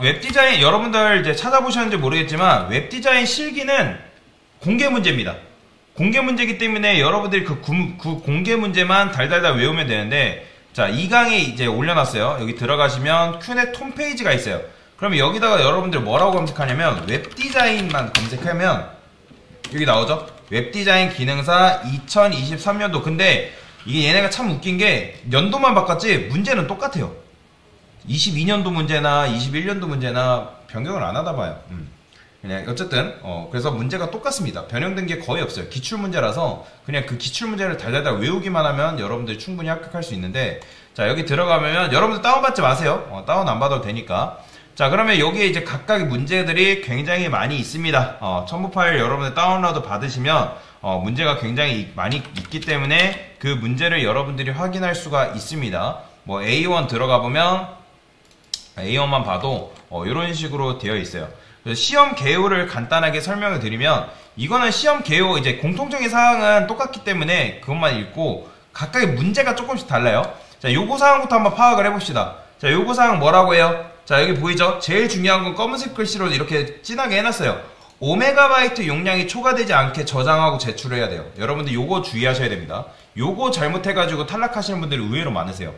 웹디자인 여러분들 이제 찾아보셨는지 모르겠지만 웹디자인 실기는 공개 문제입니다. 공개 문제이기 때문에 여러분들이 그 공개 문제만 달달달 외우면 되는데, 자, 2강에 이제 올려놨어요. 여기 들어가시면 큐넷 홈페이지가 있어요. 그러면 여기다가 여러분들 뭐라고 검색하냐면 웹디자인만 검색하면 여기 나오죠? 웹디자인 기능사 2023년도. 근데 이게 얘네가 참 웃긴 게 연도만 바꿨지 문제는 똑같아요. 22년도 문제나 21년도 문제나 변경을 안 하다 봐요. 그냥 어쨌든 그래서 문제가 똑같습니다. 변형된 게 거의 없어요. 기출 문제라서 그냥 그 기출 문제를 달달달 외우기만 하면 여러분들이 충분히 합격할 수 있는데, 자, 여기 들어가면 여러분들 다운받지 마세요. 다운 안 받아도 되니까. 자, 그러면 여기에 이제 각각의 문제들이 굉장히 많이 있습니다. 첨부 파일 여러분들 다운로드 받으시면 문제가 굉장히 많이 있기 때문에 그 문제를 여러분들이 확인할 수가 있습니다. 뭐 A1 들어가 보면 A1만 봐도 이런 식으로 되어 있어요. 그래서 시험 개요를 간단하게 설명을 드리면, 이거는 시험 개요 이제 공통적인 사항은 똑같기 때문에 그것만 읽고 각각의 문제가 조금씩 달라요. 자, 요구 사항부터 한번 파악을 해봅시다. 자, 요구 사항 뭐라고 해요? 자, 여기 보이죠? 제일 중요한 건 검은색 글씨로 이렇게 진하게 해놨어요. 5MB 용량이 초과되지 않게 저장하고 제출해야 돼요. 여러분들 요거 주의하셔야 됩니다. 요거 잘못해가지고 탈락하시는 분들이 의외로 많으세요.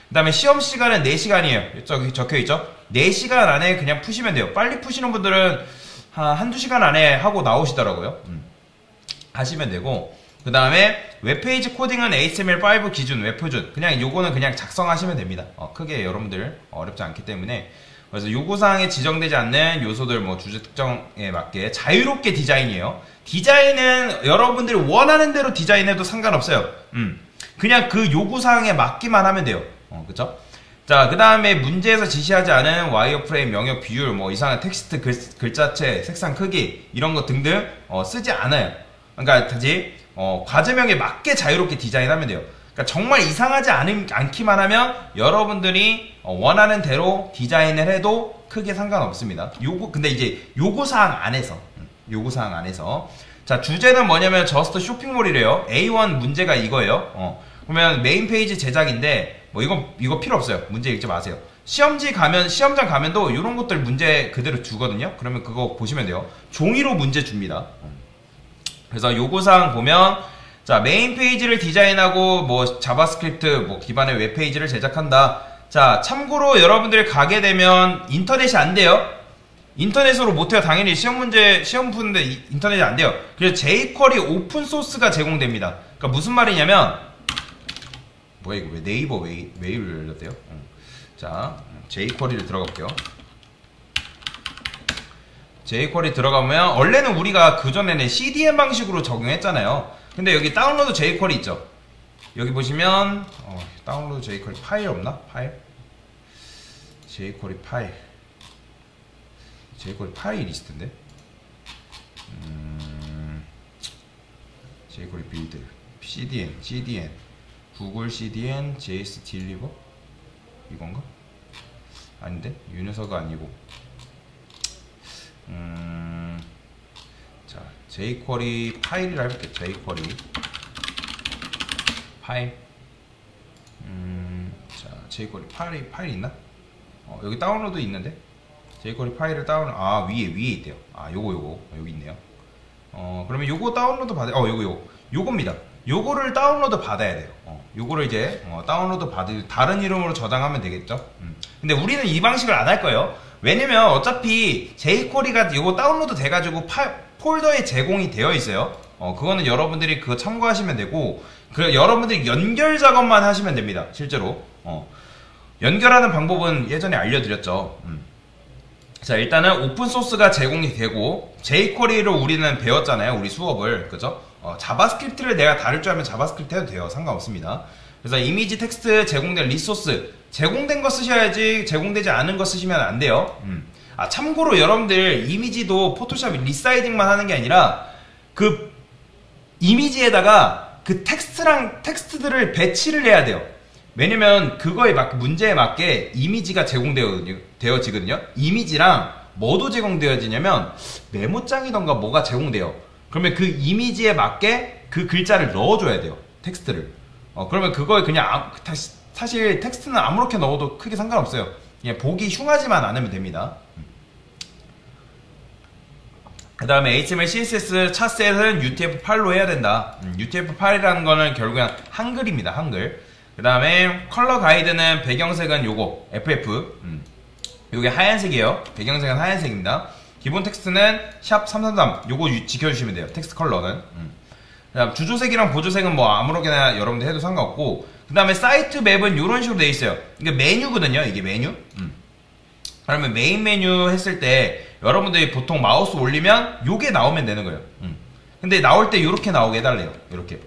그 다음에 시험 시간은 4시간이에요. 저기 적혀있죠? 4시간 안에 그냥 푸시면 돼요. 빨리 푸시는 분들은 한두 시간 안에 하고 나오시더라고요. 하시면 되고, 그 다음에 웹페이지 코딩은 HTML5 기준, 웹표준. 그냥 요거는 그냥 작성하시면 됩니다. 크게 여러분들 어렵지 않기 때문에. 그래서 요구사항에 지정되지 않는 요소들, 뭐 주제 특정에 맞게 자유롭게 디자인이에요. 디자인은 여러분들이 원하는 대로 디자인해도 상관없어요. 그냥 그 요구사항에 맞기만 하면 돼요. 그쵸? 자, 그 다음에 문제에서 지시하지 않은 와이어프레임, 영역 비율, 뭐 이상한 텍스트, 글자체, 색상 크기 이런 거 등등 쓰지 않아요. 그러니까 다시 과제명에 맞게 자유롭게 디자인하면 돼요. 그러니까 정말 이상하지 않기만 하면 여러분들이 원하는 대로 디자인을 해도 크게 상관없습니다. 근데 이제 요구사항 안에서 자, 주제는 뭐냐면 저스트 쇼핑몰이래요. A1 문제가 이거예요. 그러면 메인 페이지 제작인데 뭐 이거 필요 없어요. 문제 읽지 마세요. 시험장 가면도 이런 것들 문제 그대로 주거든요. 그러면 그거 보시면 돼요. 종이로 문제 줍니다. 그래서 요구사항 보면, 자, 메인 페이지를 디자인하고 뭐 자바스크립트 뭐 기반의 웹페이지를 제작한다. 자, 참고로 여러분들이 가게 되면 인터넷이 안 돼요. 인터넷으로 못해요. 당연히 시험 푸는데 인터넷이 안 돼요. 그래서 jQuery 오픈소스가 제공됩니다. 그러니까 무슨 말이냐면, 뭐야 이거 왜 네이버 메일을 열렸대요? 자, jQuery를 들어가 볼게요. jQuery 들어가면 원래는 우리가 그전에는 CDN 방식으로 적용했잖아요. 근데 여기 다운로드 jQuery 있죠? 여기 보시면 다운로드 jQuery 파일 없나? jQuery 파일 리스트인데? jQuery 빌드 CDN 구글 CDN JS 딜리버? 이건가? 아닌데? 윤여서가 아니고. 자, jQuery 파일이라 해볼게요. jQuery 파일. 자, jQuery 파일 있나? 여기 다운로드 있는데? jQuery 파일을 위에 있대요. 요거 여기 있네요. 그러면 요거 다운로드 요겁니다. 요거를 다운로드 받아야 돼요. 요거를 이제 다운로드 다른 이름으로 저장하면 되겠죠. 근데 우리는 이 방식을 안 할 거예요. 왜냐면 어차피 jQuery가 요거 다운로드 돼가지고 폴더에 제공이 되어 있어요. 그거는 여러분들이 그거 참고하시면 되고, 여러분들이 연결 작업만 하시면 됩니다. 실제로 연결하는 방법은 예전에 알려드렸죠. 자, 일단은 오픈소스가 제공이 되고, jQuery로 우리는 배웠잖아요. 우리 수업을. 그죠? 자바스크립트를 내가 다룰 줄 알면 자바스크립트 해도 돼요. 상관없습니다. 그래서 이미지 텍스트 제공된 리소스, 제공된 거 쓰셔야지 제공되지 않은 거 쓰시면 안 돼요. 참고로 여러분들 이미지도 포토샵 리사이징만 하는 게 아니라 그 이미지에다가 그 텍스트들을 배치를 해야 돼요. 왜냐면 그거에 문제에 맞게 이미지가 제공되어지거든요. 이미지랑 뭐도 제공되어지냐면 메모장이던가 뭐가 제공돼요. 그러면 그 이미지에 맞게 그 글자를 넣어줘야 돼요. 텍스트를. 그러면 그거에 그냥 사실 텍스트는 아무렇게 넣어도 크게 상관없어요. 그냥 보기 흉하지만 않으면 됩니다. 그 다음에 HTML, CSS 차셋은 UTF-8로 해야 된다. UTF-8이라는 거는 결국엔 한글입니다. 한글. 그 다음에 컬러 가이드는 배경색은 요거 FF. 요게 하얀색이에요. 배경색은 하얀색입니다. 기본 텍스트는 샵333 요거 지켜주시면 돼요. 텍스트 컬러는. 그 다음 주조색이랑 보조색은 뭐 아무렇게나 여러분들 해도 상관없고, 그 다음에 사이트 맵은 요런 식으로 되어 있어요. 이게 메뉴거든요. 이게 메뉴. 그러면 메인 메뉴 했을 때 여러분들이 보통 마우스 올리면 요게 나오면 되는 거예요. 근데 나올 때 요렇게 나오게 해달래요. 요렇게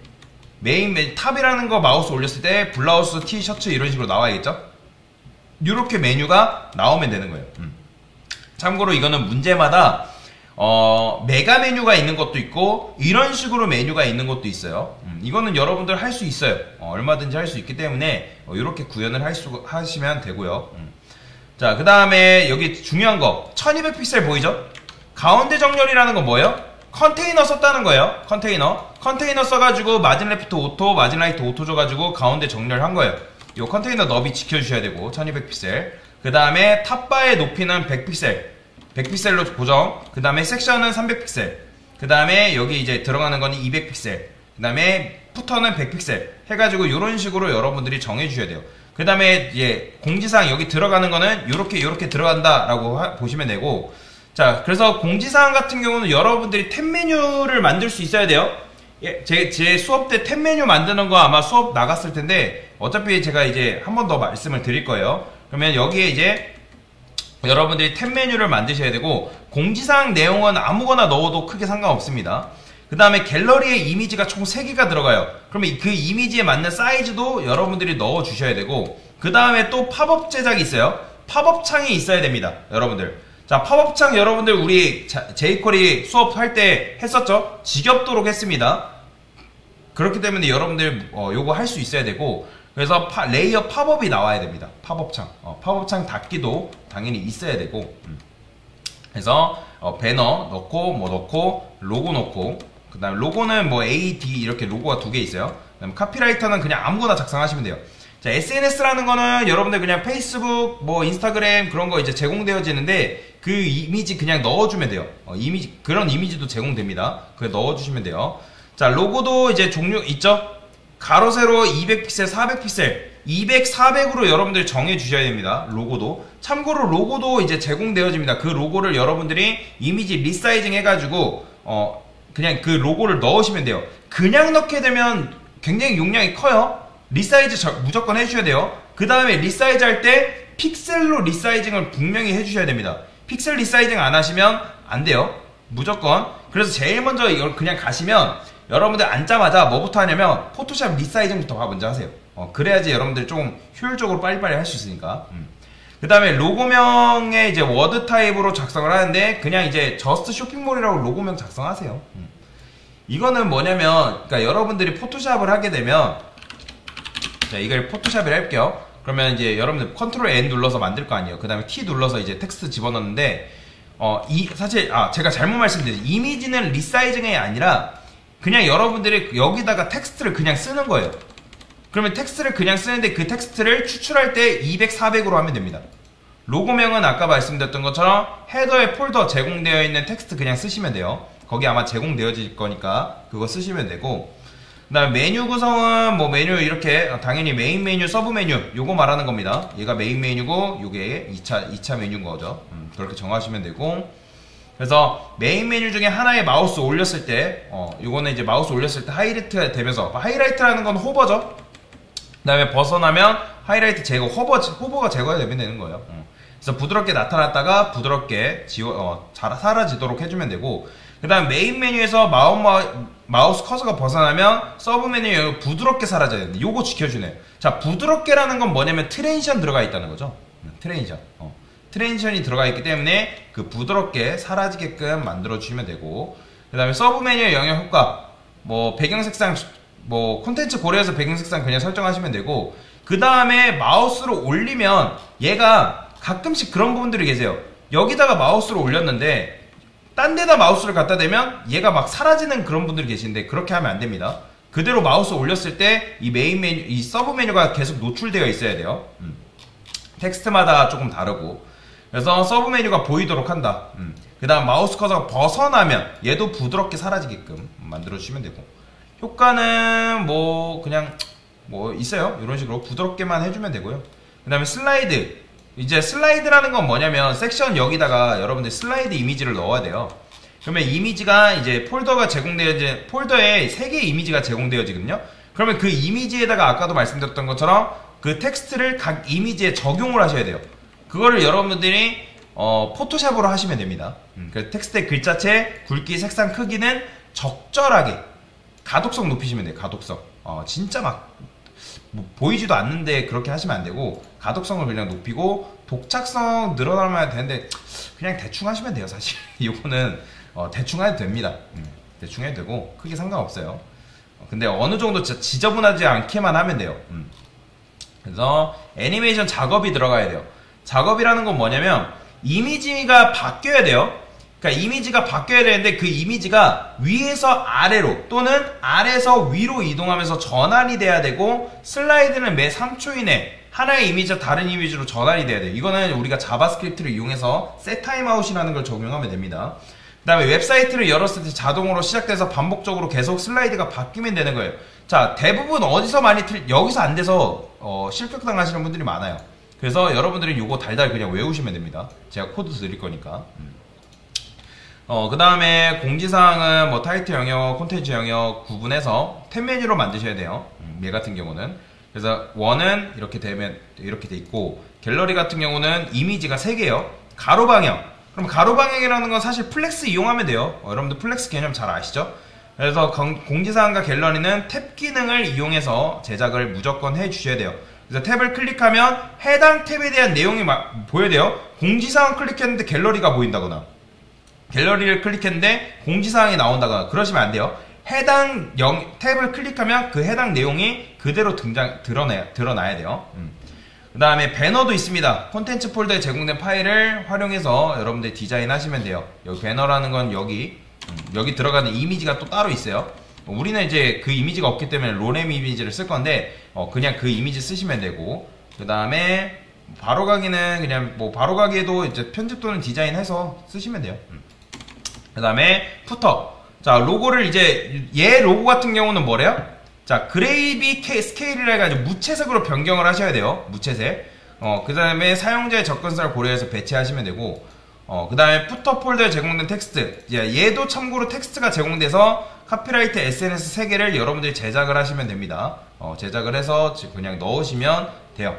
메인 탑이라는 거 마우스 올렸을 때 블라우스, 티셔츠 이런 식으로 나와야겠죠. 요렇게 메뉴가 나오면 되는 거예요. 참고로 이거는 문제마다 메가 메뉴가 있는 것도 있고 이런 식으로 메뉴가 있는 것도 있어요. 이거는 여러분들 할 수 있어요. 얼마든지 할 수 있기 때문에 이렇게 구현을 하시면 되고요. 자, 그 다음에 여기 중요한 거 1200픽셀 보이죠? 가운데 정렬이라는 건 뭐예요? 컨테이너 썼다는 거예요. 컨테이너 써가지고 마진 레프트 오토, 마진 라이트 오토 줘가지고 가운데 정렬한 거예요. 요 컨테이너 너비 지켜주셔야 되고 1200픽셀. 그 다음에 탑바의 높이는 100픽셀 100픽셀로 고정. 그 다음에 섹션은 300픽셀. 그 다음에 여기 이제 들어가는 거는 200픽셀. 그 다음에 푸터는 100픽셀 해가지고 이런 식으로 여러분들이 정해주셔야 돼요. 그 다음에 이제 공지사항 여기 들어가는 거는 요렇게 들어간다 라고 보시면 되고, 자, 그래서 공지사항 같은 경우는 여러분들이 탭 메뉴를 만들 수 있어야 돼요. 예, 제 수업 때 탭 메뉴 만드는 거 아마 수업 나갔을 텐데 어차피 제가 이제 한 번 더 말씀을 드릴 거예요. 그러면 여기에 이제 여러분들이 탭 메뉴를 만드셔야 되고, 공지사항 내용은 아무거나 넣어도 크게 상관없습니다. 그 다음에 갤러리에 이미지가 총 3개가 들어가요. 그러면 그 이미지에 맞는 사이즈도 여러분들이 넣어 주셔야 되고, 그 다음에 또 팝업 제작이 있어요. 팝업 창이 있어야 됩니다, 여러분들. 자, 팝업 창 여러분들 우리 제이퀄이 수업할 때 했었죠? 지겹도록 했습니다. 그렇기 때문에 여러분들 요거 할 수 있어야 되고, 그래서 레이어 팝업이 나와야 됩니다. 팝업창. 팝업창 닫기도 당연히 있어야 되고, 그래서 배너 넣고 뭐 넣고 로고 넣고, 그 다음에 로고는 뭐 A, D 이렇게 로고가 2개 있어요. 그 다음에 카피라이터는 그냥 아무거나 작성하시면 돼요. 자, SNS라는 거는 여러분들 그냥 페이스북, 뭐 인스타그램 그런 거 이제 제공되어지는데 그 이미지 그냥 넣어주면 돼요. 그런 이미지도 제공됩니다. 그거 넣어주시면 돼요. 자, 로고도 이제 종류 있죠? 가로 세로 200픽셀, 400픽셀, 200, 400으로 여러분들 정해주셔야 됩니다. 로고도. 참고로 로고도 이제 제공되어집니다. 그 로고를 여러분들이 이미지 리사이징 해가지고 그냥 그 로고를 넣으시면 돼요. 그냥 넣게 되면 굉장히 용량이 커요. 리사이즈 무조건 해주셔야 돼요. 그 다음에 리사이즈 할 때 픽셀로 리사이징을 분명히 해주셔야 됩니다. 픽셀 리사이징 안 하시면 안 돼요. 무조건. 그래서 제일 먼저 이걸 그냥 가시면 여러분들 앉자마자 뭐부터 하냐면 포토샵 리사이징부터 먼저 하세요. 그래야지 여러분들 좀 효율적으로 빨리빨리 할 수 있으니까. 그 다음에 로고명에 이제 워드 타입으로 작성을 하는데 그냥 이제 저스트 쇼핑몰이라고 로고명 작성하세요. 이거는 뭐냐면, 그러니까 여러분들이 포토샵을 하게 되면, 자, 이걸 포토샵을 할게요. 그러면 이제 여러분들 컨트롤 N 눌러서 만들 거 아니에요. 그 다음에 T 눌러서 이제 텍스트 집어넣는데, 사실, 제가 잘못 말씀드렸죠. 이미지는 리사이징이 아니라, 그냥 여러분들이 여기다가 텍스트를 그냥 쓰는 거예요. 그러면 텍스트를 그냥 쓰는데 그 텍스트를 추출할 때 200, 400으로 하면 됩니다. 로고명은 아까 말씀드렸던 것처럼 헤더에 폴더 제공되어 있는 텍스트 그냥 쓰시면 돼요. 거기 아마 제공되어질 거니까 그거 쓰시면 되고, 그 다음에 메뉴 구성은 뭐 메뉴 이렇게 당연히 메인 메뉴, 서브 메뉴 요거 말하는 겁니다. 얘가 메인 메뉴고 요게 2차 메뉴인 거죠. 그렇게 정하시면 되고, 그래서 메인 메뉴 중에 하나에 마우스 올렸을 때 요거는 이제 마우스 올렸을 때 하이라이트가 되면서, 하이라이트라는 건 호버죠. 그 다음에 벗어나면 하이라이트 제거, 호버가 제거가 되면 거예요. 그래서 부드럽게 나타났다가 부드럽게 사라지도록 해주면 되고, 그 다음 메인 메뉴에서 마우스 커서가 벗어나면 서브 메뉴에 부드럽게 사라져야 됩니다. 요거 지켜주네요. 자, 부드럽게라는 건 뭐냐면 트랜지션 들어가 있다는 거죠. 트랜지션이 들어가 있기 때문에 그 부드럽게 사라지게끔 만들어 주시면 되고, 그 다음에 서브 메뉴의 영역 효과, 뭐 배경 색상, 뭐 콘텐츠 고려해서 배경 색상 그냥 설정하시면 되고, 그 다음에 마우스로 올리면 얘가 가끔씩 그런 부분들이 계세요. 여기다가 마우스를 올렸는데 딴 데다 마우스를 갖다 대면 얘가 막 사라지는 그런 분들이 계신데, 그렇게 하면 안 됩니다. 그대로 마우스 올렸을 때 이 메인 메뉴, 이 서브 메뉴가 계속 노출되어 있어야 돼요. 텍스트마다 조금 다르고. 그래서 서브 메뉴가 보이도록 한다. 그 다음 마우스 커서가 벗어나면 얘도 부드럽게 사라지게끔 만들어주시면 되고, 효과는 뭐 그냥 뭐 있어요. 이런 식으로 부드럽게만 해주면 되고요. 그 다음에 슬라이드. 이제 슬라이드라는 건 뭐냐면 섹션 여기다가 여러분들 슬라이드 이미지를 넣어야 돼요. 그러면 이미지가 이제 폴더가 이제 폴더에 3개의 이미지가 제공되어지거든요. 그러면 그 이미지에다가 아까도 말씀드렸던 것처럼 그 텍스트를 각 이미지에 적용을 하셔야 돼요. 그거를 여러분들이 포토샵으로 하시면 됩니다. 그 텍스트의 글자체, 굵기, 색상, 크기는 적절하게 가독성 높이시면 돼요. 가독성. 진짜 막 뭐 보이지도 않는데 그렇게 하시면 안 되고, 가독성을 그냥 높이고 독착성 늘어나면 되는데 그냥 대충 하시면 돼요. 사실 이거는 대충 해도 됩니다. 대충 해도 되고 크게 상관없어요. 근데 어느 정도 진짜 지저분하지 않게만 하면 돼요. 그래서 애니메이션 작업이 들어가야 돼요. 작업이라는 건 뭐냐면 이미지가 바뀌어야 돼요. 그러니까 이미지가 바뀌어야 되는데 그 이미지가 위에서 아래로 또는 아래에서 위로 이동하면서 전환이 돼야 되고, 슬라이드는 매 3초 이내 하나의 이미지가 다른 이미지로 전환이 돼야 돼요. 이거는 우리가 자바스크립트를 이용해서 셋 타임아웃이라는 걸 적용하면 됩니다. 그 다음에 웹사이트를 열었을 때 자동으로 시작돼서 반복적으로 계속 슬라이드가 바뀌면 되는 거예요. 자, 대부분 어디서 많이 여기서 안 돼서 실격당 하시는 분들이 많아요. 그래서 여러분들이 요거 달달 그냥 외우시면 됩니다. 제가 코드 드릴 거니까. 그 다음에 공지사항은 뭐 타이틀 영역, 콘텐츠 영역 구분해서 탭 메뉴로 만드셔야 돼요. 얘 같은 경우는. 그래서 원은 이렇게 되면 이렇게 돼 있고, 갤러리 같은 경우는 이미지가 3개요. 가로 방향. 그럼 가로 방향이라는 건 사실 플렉스 이용하면 돼요. 여러분들 플렉스 개념 잘 아시죠? 그래서 공지사항과 갤러리는 탭 기능을 이용해서 제작을 무조건 해주셔야 돼요. 그래서 탭을 클릭하면 해당 탭에 대한 내용이 보여야 돼요. 공지사항 클릭했는데 갤러리가 보인다거나, 갤러리를 클릭했는데 공지사항이 나온다거나 그러시면 안 돼요. 해당 탭을 클릭하면 그 해당 내용이 그대로 드러나야 돼요. 그 다음에 배너도 있습니다. 콘텐츠 폴더에 제공된 파일을 활용해서 여러분들 디자인하시면 돼요. 여기 배너라는 건 여기 들어가는 이미지가 또 따로 있어요. 우리는 이제 그 이미지가 없기 때문에 로렘 이미지를 쓸 건데 그냥 그 이미지 쓰시면 되고, 그 다음에 바로가기는 그냥 뭐 바로가기에도 이제 편집 또는 디자인해서 쓰시면 돼요. 그 다음에 푸터. 자, 로고를 이제 얘 로고 같은 경우는 뭐래요? 자, 그레이비 스케일이라 해가지고 무채색으로 변경을 하셔야 돼요. 무채색. 그 다음에 사용자의 접근성을 고려해서 배치하시면 되고, 그 다음에 푸터 폴더에 제공된 텍스트. 얘도 참고로 텍스트가 제공돼서 카피라이트 SNS 3개를 여러분들이 제작을 하시면 됩니다. 제작을 해서 그냥 넣으시면 돼요.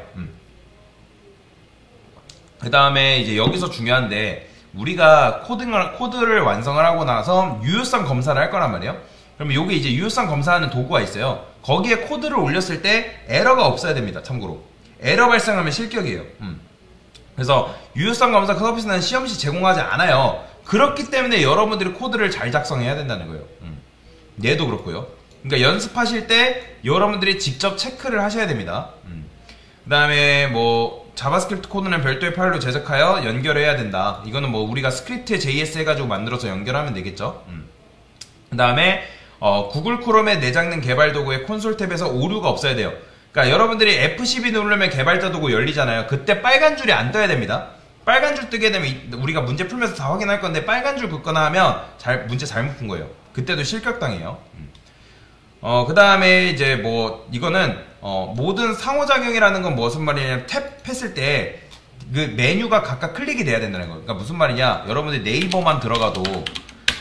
그 다음에 이제 여기서 중요한데, 우리가 코드를 완성을 하고 나서 유효성 검사를 할 거란 말이에요. 그러면 요게 이제 유효성 검사하는 도구가 있어요. 거기에 코드를 올렸을 때 에러가 없어야 됩니다. 참고로 에러 발생하면 실격이에요. 그래서 유효성 검사 서비스는 시험시 제공하지 않아요. 그렇기 때문에 여러분들이 코드를 잘 작성해야 된다는 거예요. 얘도 그렇고요. 그러니까 연습하실 때 여러분들이 직접 체크를 하셔야 됩니다. 그 다음에 뭐 자바스크립트 코드는 별도의 파일로 제작하여 연결해야 된다. 이거는 뭐 우리가 스크립트 JS 해가지고 만들어서 연결하면 되겠죠. 그 다음에 구글 크롬에 내장된 개발 도구의 콘솔 탭에서 오류가 없어야 돼요. 그러니까 여러분들이 F12 누르면 개발자 도구 열리잖아요. 그때 빨간 줄이 안 떠야 됩니다. 빨간 줄 뜨게 되면 우리가 문제 풀면서 다 확인할 건데 빨간 줄 긋거나 하면 문제 잘못 푼 거예요. 그때도 실격당해요. 그 다음에 이제 뭐 이거는 모든 상호작용이라는 건 무슨 말이냐면 탭 했을 때 그 메뉴가 각각 클릭이 돼야 된다는 거예요. 그러니까 무슨 말이냐, 여러분들 네이버만 들어가도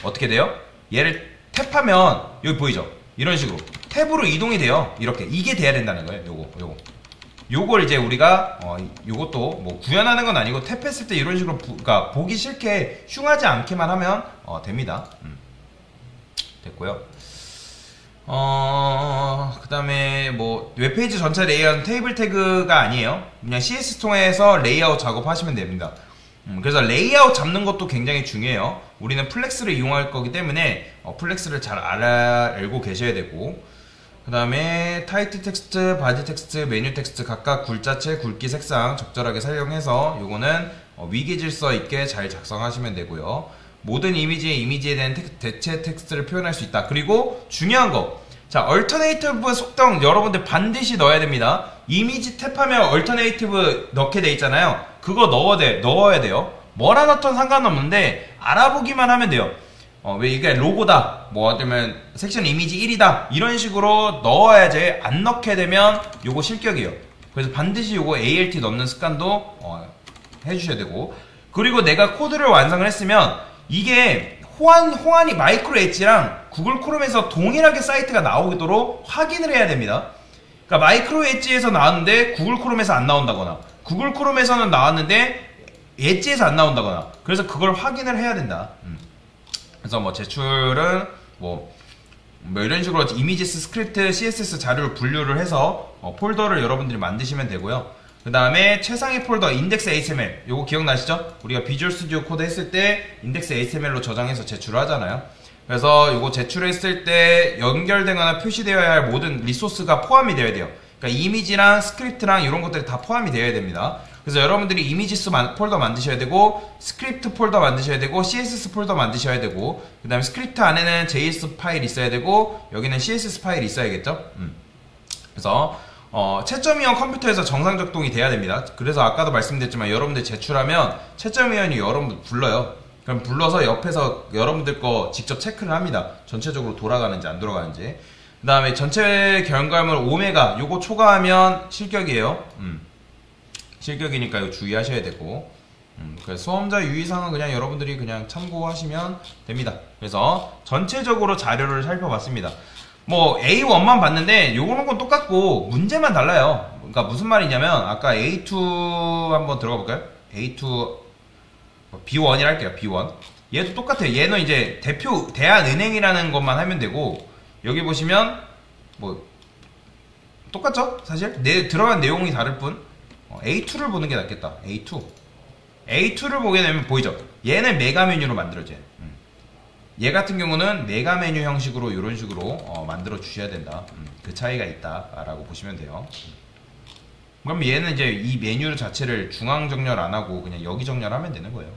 어떻게 돼요? 얘를 탭하면 여기 보이죠? 이런 식으로 탭으로 이동이 돼요. 이렇게 이게 돼야 된다는 거예요. 요걸 이제 우리가 요것도 뭐 구현하는 건 아니고 탭했을 때 이런 식으로 그러니까 보기 싫게 흉하지 않게만 하면 됩니다. 됐고요. 그 다음에 뭐 웹페이지 전체 레이아웃은 테이블 태그가 아니에요. 그냥 CSS 통해서 레이아웃 작업하시면 됩니다. 그래서 레이아웃 잡는 것도 굉장히 중요해요. 우리는 플렉스를 이용할 거기 때문에 플렉스를 잘 알고 계셔야 되고, 그 다음에 타이틀 텍스트, 바디 텍스트, 메뉴 텍스트 각각 글자체, 굵기, 색상 적절하게 사용해서 요거는 위계 질서 있게 잘 작성하시면 되고요. 모든 이미지에 대한 대체 텍스트를 표현할 수 있다. 그리고 중요한 거, 자, 얼터네이티브 속성 여러분들 반드시 넣어야 됩니다. 이미지 탭하면 얼터네이티브 넣게 돼 있잖아요. 그거 넣어야 돼요. 뭐라 넣던 상관없는데 알아보기만 하면 돼요. 왜 이게 로고다, 뭐 아니면 섹션 이미지 1이다 이런 식으로 넣어야지. 안 넣게 되면 요거 실격이에요. 그래서 반드시 요거 ALT 넣는 습관도 해주셔야 되고, 그리고 내가 코드를 완성을 했으면 이게 호환이 마이크로 엣지랑 구글 크롬에서 동일하게 사이트가 나오도록 확인을 해야 됩니다. 그러니까 마이크로 엣지에서 나왔는데 구글 크롬에서 안 나온다거나, 구글 크롬에서는 나왔는데 엣지에서 안 나온다거나, 그래서 그걸 확인을 해야 된다. 그래서 뭐 제출은 뭐 이런 식으로 이미지스, 스크립트, CSS 자료를 분류를 해서 폴더를 여러분들이 만드시면 되고요. 그 다음에 최상위 폴더 인덱스 HTML, 요거 기억나시죠? 우리가 비주얼 스튜디오 코드 했을 때 인덱스 HTML로 저장해서 제출을 하잖아요. 그래서 요거 제출했을 때 연결되거나 표시되어야 할 모든 리소스가 포함이 되어야 돼요. 그러니까 이미지랑 스크립트랑 이런 것들이 다 포함이 되어야 됩니다. 그래서 여러분들이 이미지스 폴더 만드셔야 되고, 스크립트 폴더 만드셔야 되고, CSS 폴더 만드셔야 되고, 그 다음에 스크립트 안에는 JS 파일이 있어야 되고, 여기는 CSS 파일이 있어야겠죠? 그래서 채점위원 컴퓨터에서 정상 작동이 돼야 됩니다. 그래서 아까도 말씀드렸지만 여러분들 제출하면 채점위원이 여러분들 불러요. 그럼 불러서 옆에서 여러분들 거 직접 체크를 합니다. 전체적으로 돌아가는지 안 돌아가는지. 그 다음에 전체 결과물 오메가 요거 초과하면 실격이에요. 실격이니까 이거 주의하셔야 되고, 그래서 수험자 유의사항은 그냥 여러분들이 그냥 참고하시면 됩니다. 그래서 전체적으로 자료를 살펴봤습니다. 뭐 A1만 봤는데 요거는 건 똑같고 문제만 달라요. 그러니까 무슨 말이냐면, 아까 A2 한번 들어가 볼까요? A2 B1이라 할게요. B1 얘도 똑같아요. 얘는 이제 대한은행이라는 것만 하면 되고, 여기 보시면 뭐 똑같죠? 사실 들어간 내용이 다를 뿐. A2를 보는 게 낫겠다. A2를 보게 되면 보이죠? 얘는 메가 메뉴로 만들어져요. 얘 같은 경우는 메가 메뉴 형식으로 이런 식으로 만들어 주셔야 된다. 그 차이가 있다라고 보시면 돼요. 그럼 얘는 이제 이 메뉴 자체를 중앙 정렬 안 하고 그냥 여기 정렬하면 되는 거예요.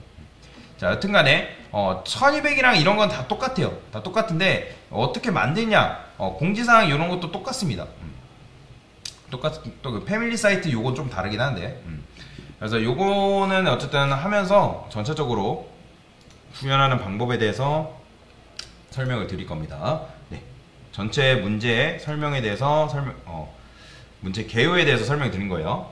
자, 여튼간에 1200이랑 이런 건 다 똑같아요. 다 똑같은데 어떻게 만드냐, 공지사항 이런 것도 똑같습니다. 또 그 패밀리 사이트 요건 좀 다르긴 한데, 그래서 요거는 어쨌든 하면서 전체적으로 구현하는 방법에 대해서 설명을 드릴 겁니다. 네. 전체 문제 설명에 대해서 문제 개요에 대해서 설명 드린 거예요.